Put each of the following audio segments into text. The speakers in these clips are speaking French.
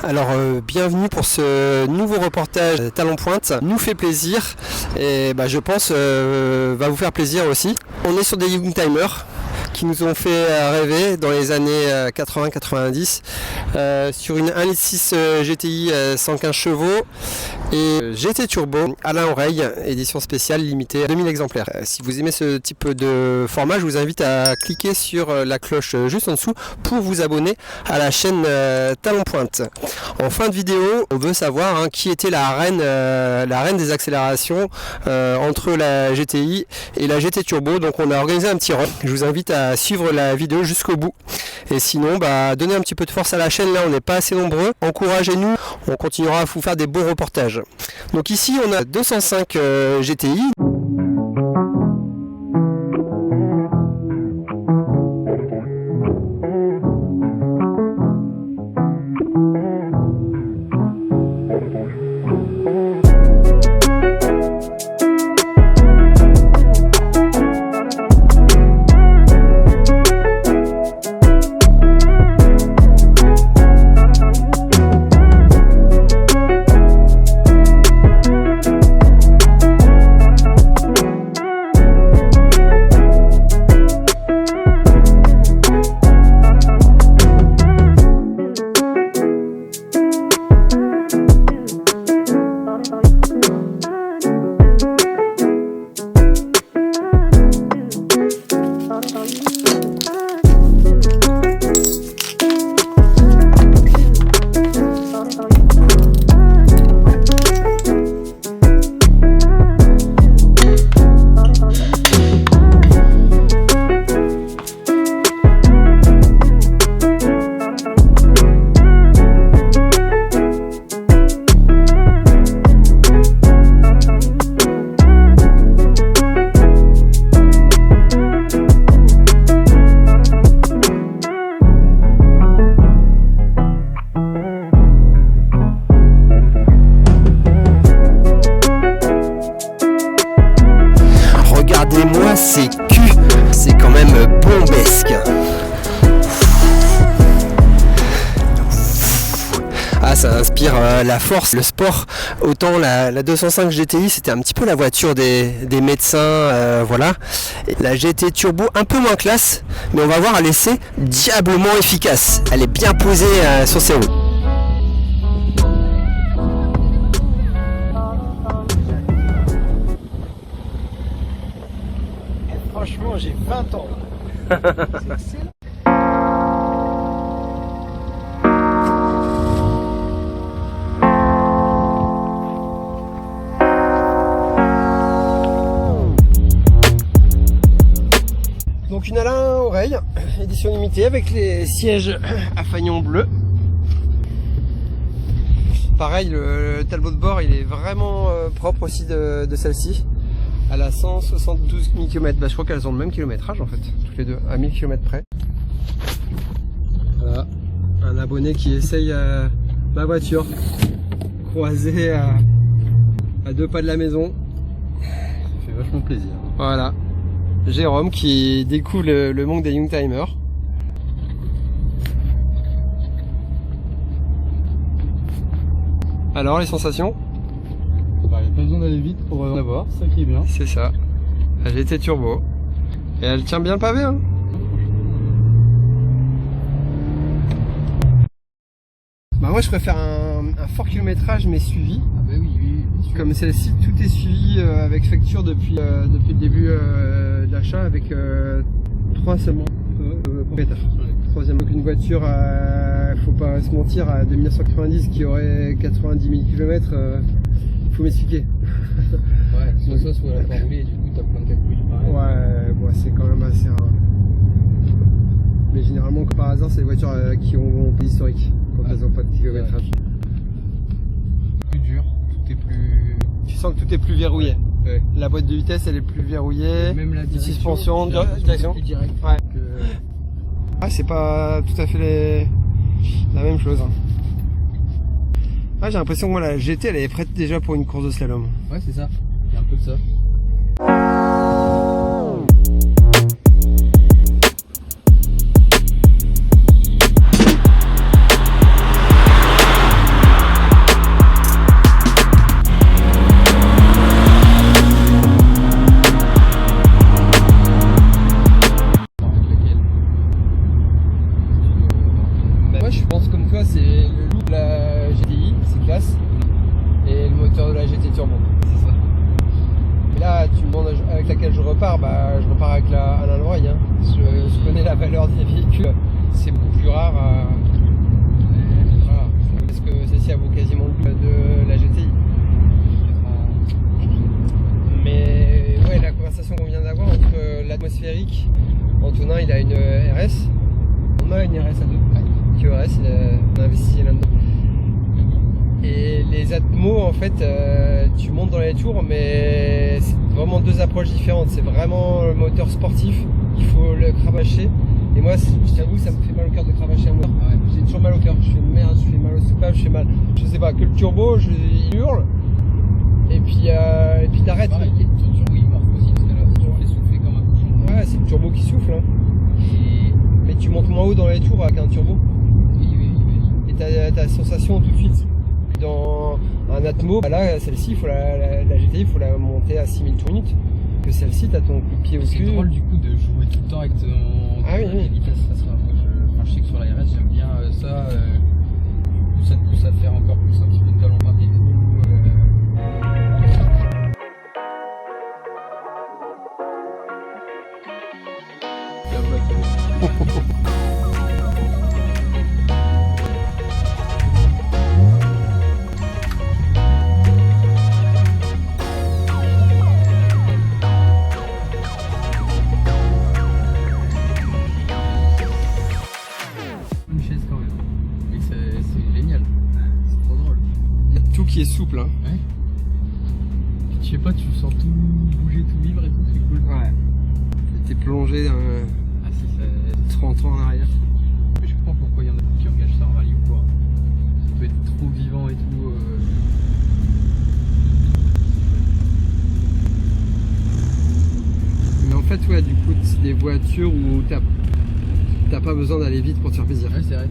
Alors bienvenue pour ce nouveau reportage Talon Pointe. Nous fait plaisir et je pense va vous faire plaisir aussi. On est sur des Youngtimers qui nous ont fait rêver dans les années 80-90 sur une 1.6 GTI 115 chevaux et GT Turbo Alain Oreille, édition spéciale limitée à 2000 exemplaires. Si vous aimez ce type de format, je vous invite à cliquer sur la cloche juste en dessous pour vous abonner à la chaîne Talon Pointe. En fin de vidéo, on veut savoir qui était la reine des accélérations entre la GTI et la GT Turbo. Donc on a organisé un petit run. Je vous invite à suivre la vidéo jusqu'au bout. Et sinon, donnez un petit peu de force à la chaîne. Là, on n'est pas assez nombreux. Encouragez-nous. On continuera à vous faire des beaux reportages. Donc ici, on a 205 GTI. Regardez-moi ces culs, c'est quand même bombesque. Ah, ça inspire la force, le sport. Autant la 205 GTI, c'était un petit peu la voiture des médecins, voilà. Et la GT Turbo, un peu moins classe, mais on va voir, elle est diablement efficace. Elle est bien posée sur ses roues. Franchement, j'ai 20 ans. C'est excellent. Donc une Alain Oreille, édition limitée avec les sièges à fanion bleu. Pareil, le talbot de bord, il est vraiment propre aussi de celle-ci. Elle a 172 000 km, je crois qu'elles ont le même kilométrage en fait, toutes les deux, à 1000 km près. Voilà, un abonné qui essaye ma voiture, croisée à 2 pas de la maison. Ça fait vachement plaisir. Voilà, Jérôme qui découvre le monde des Youngtimers. Alors les sensations? Il n'y a pas besoin d'aller vite pour en avoir, c'est ça qui est bien. C'est ça, la GT Turbo. Et elle tient bien le pavé, hein. Moi je préfère un fort kilométrage mais suivi. Ah bah oui. Comme celle-ci, tout est suivi avec facture depuis le début d'achat avec 3 seulement propriétaires. Troisième, donc une voiture, faut pas se mentir, de 1990 qui aurait 90 000 km, faut m'expliquer. Ouais, soit ça, soit elle a pas roulé et du coup t'as plein de calculs pareil. Ouais, bon, c'est quand même assez rare. Mais généralement, comme par hasard, c'est les voitures qui ont des historiques, quand elles n'ont pas de kilométrage. Plus dur, tout est plus... Tu sens que tout est plus verrouillé. Ouais. La boîte de vitesse, elle est plus verrouillée. Même la suspension, direction. Plus direct. Ouais. Ah, c'est pas tout à fait la même chose. Ah, j'ai l'impression que moi, la GT, elle est prête déjà pour une course de slalom. Ouais, c'est ça. Il y a un peu de ça. comme toi, c'est le look de la GTI, c'est classe, et le moteur de la GT Turbo. C'est ça. Et là, tu me demandes avec laquelle je repars, bah je repars avec la Alain Leroy. Hein. Je connais la valeur des véhicules, c'est beaucoup plus rare. Voilà. Parce que celle-ci a vaut quasiment le double de la GTI. Mais ouais, la conversation qu'on vient d'avoir entre l'atmosphérique, Antonin il a une RS, on a une RS à deux, qui RS, il a investi là-dedans. Et les atmos en fait, tu montes dans les tours, mais c'est vraiment deux approches différentes. C'est vraiment le moteur sportif, il faut le cravacher. Et moi, je t'avoue, ça me fait mal au cœur de cravacher un moteur. Ouais, j'ai toujours mal au cœur, je fais merde, je fais mal au soupape, je fais mal. Je sais pas, que le turbo, il hurle. Et puis t'arrêtes. Pareil, ton turbo il morfle aussi parce que là, tu le fais souffler comme un cochon. Ouais, c'est le turbo qui souffle. Hein. Mais tu montes moins haut dans les tours avec un turbo. Oui. Et t'as la sensation tout de suite. Dans un Atmo, là, celle-ci, la GTI, il faut la monter à 6000 tours minutes. Que celle-ci, t'as ton coup de pied au cul. C'est drôle du coup de jouer tout le temps avec ton vitesse. Je sais que sur la RS, j'aime bien ça. Ça te pousse à faire encore plus un petit peu de talon par et tout. Une chaise quand même. Et c'est génial. C'est trop drôle. Il y a tout qui est souple. Hein. Ouais. Je sais pas, tu sens tout bouger, tout vivre et tout, c'est cool. Ouais. T'es plongé Ah si, c'est 30 ans en arrière. Mais je comprends pourquoi il y en a qui engagent ça en rallye ou quoi. Ça peut être trop vivant et tout. Mais en fait, ouais, du coup, c'est des voitures où t'as pas besoin d'aller vite pour te faire plaisir. Ouais, c'est vrai.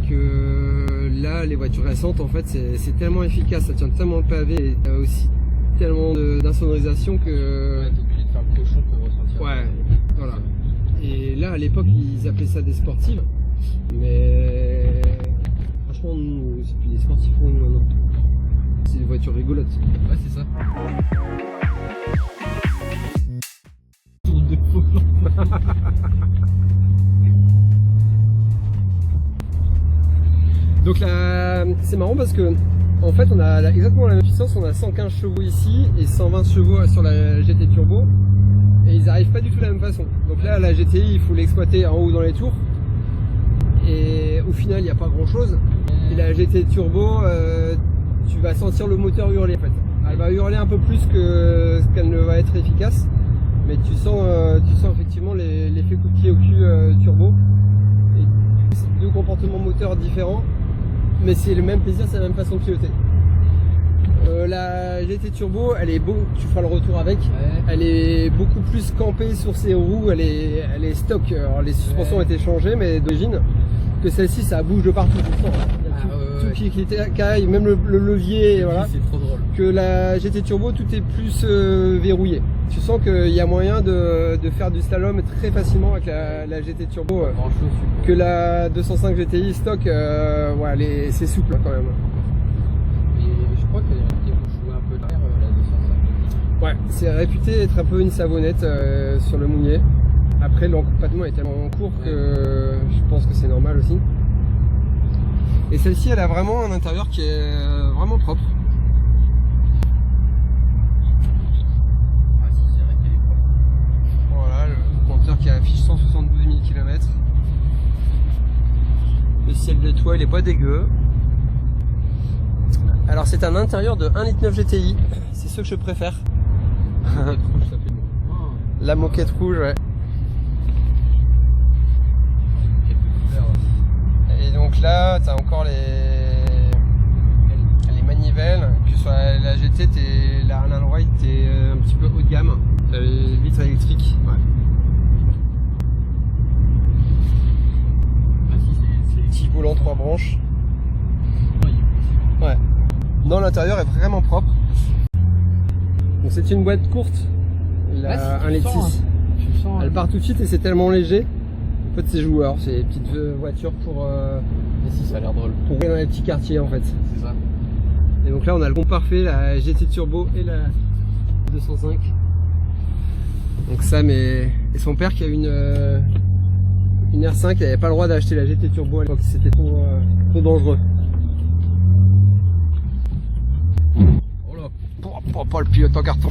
Que là, les voitures récentes, en fait, c'est tellement efficace, ça tient tellement le pavé, et t'as aussi tellement d'insonorisation que... Ouais, t'es obligé de faire le cochon pour ressentir. Ouais, voilà. Et là, à l'époque, ils appelaient ça des sportives, mais franchement, nous, c'est plus des sportifs pour nous maintenant. C'est des voitures rigolotes. Ouais, c'est ça. Donc là, c'est marrant parce que en fait on a exactement la même puissance, on a 115 chevaux ici et 120 chevaux sur la GT Turbo et ils arrivent pas du tout de la même façon. Donc là la GTI il faut l'exploiter en haut dans les tours et au final il n'y a pas grand chose. Et la GT Turbo tu vas sentir le moteur hurler en fait. Elle va hurler un peu plus qu'elle ne va être efficace, mais tu sens effectivement l'effet coup de pied au cul turbo. Et c'est deux comportements moteurs différents. Mais c'est le même plaisir, c'est la même façon de piloter. La GT Turbo, elle est beau, tu feras le retour avec. Ouais. Elle est beaucoup plus campée sur ses roues, elle est stock. Alors les suspensions ont été changées, mais d'origine. Que celle-ci, ça bouge de partout tout le temps. Tout qui est caille, même le levier, voilà. C'est trop drôle. Que la GT Turbo, tout est plus verrouillé. Tu sens qu'il y a moyen de faire du slalom très facilement avec la GT Turbo. Que la 205 GTI stock, ouais, c'est souple quand même. Et je crois qu'elle vont jouer un peu derrière la 205. Ouais, c'est réputé être un peu une savonnette sur le mouillé. Après, l'encombrement est tellement court que je pense que c'est normal aussi. Et celle-ci, elle a vraiment un intérieur qui est vraiment propre. Voilà, le compteur qui affiche 172 000 km. Le ciel de toit, il est pas dégueu. Alors c'est un intérieur de 1,9 litre GTI, c'est ce que je préfère. La moquette rouge, ouais. Et donc là, tu as encore les manivelles, que sur la GT, la Alain Leroy, t'es un petit peu haut de gamme. T'as les vitres électriques. Ouais. Ah si, c'est Petit volant 3 branches. Ouais. Non, l'intérieur est vraiment propre. Donc c'est une boîte courte, la 1,6 litre. Elle part tout de suite et c'est tellement léger En fait c'est joueur, c'est des petites voitures pour Et si ça a l'air drôle. pour aller dans les petits quartiers en fait. C'est ça. Et donc là on a le combo parfait, la GT Turbo et la 205. Donc Sam et son père qui a une R5, il n'avait pas le droit d'acheter la GT Turbo à l'époque, c'était trop dangereux. Oh là, pas le pilote en carton.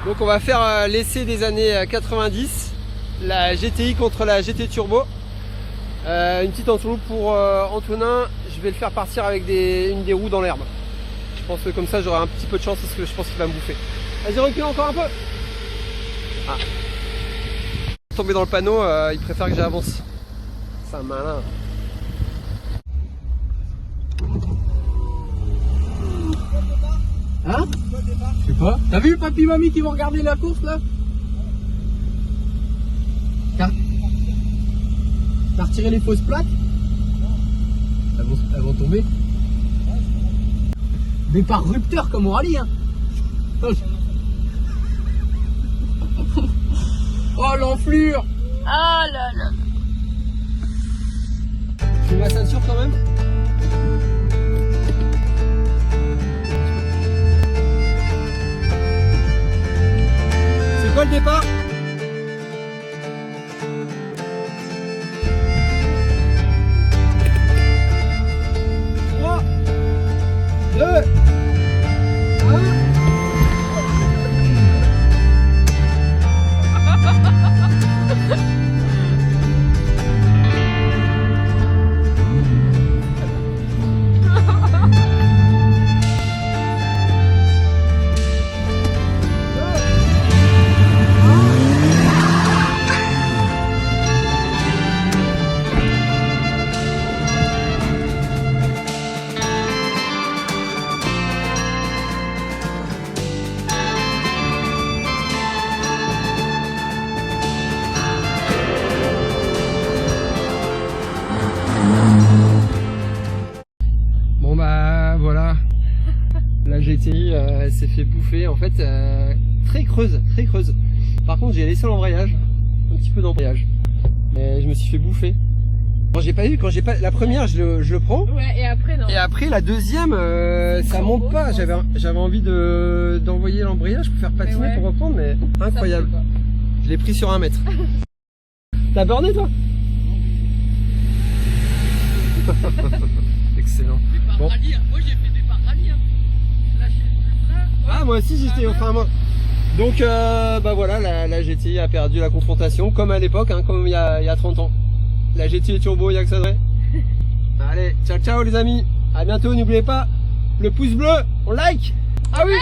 Donc on va faire l'essai des années 90, la GTI contre la GT Turbo. Une petite entourloupe pour Antonin, je vais le faire partir avec une des roues dans l'herbe. Je pense que comme ça j'aurai un petit peu de chance parce que je pense qu'il va me bouffer. Vas-y, recule encore un peu. Ah. Tomber dans le panneau, il préfère que j'avance. C'est un malin. Hein? Je sais pas. T'as vu papy mamie qui vont regarder la course là? T'as retiré les fausses plaques? Elles vont tomber. Départ rupteur comme au rallye hein. Oh l'enflure! Ah là là. Je mets ma ceinture quand même. C'est quoi le départ? Bon bah voilà, la GTI elle s'est fait bouffer en fait, très creuse. Par contre j'ai laissé l'embrayage, un petit peu d'embrayage, mais je me suis fait bouffer. Quand j'ai pas la première je le prends. Ouais, et après non. Et après la deuxième ça monte pas. J'avais envie d'envoyer l'embrayage pour faire patiner ouais. pour reprendre, mais incroyable. Je l'ai pris sur 1 mètre. T'as borné toi? Excellent. Bon. Rallye, moi j'ai fait des rallye. Lâcher le frein. Ah moi aussi j'étais au frein à main. Donc bah voilà, la GTI a perdu la confrontation comme à l'époque, hein, comme il y a 30 ans. La GTI Turbo, il n'y a que ça de vrai. Allez, ciao ciao les amis. À bientôt, n'oubliez pas le pouce bleu, on like. Ah oui.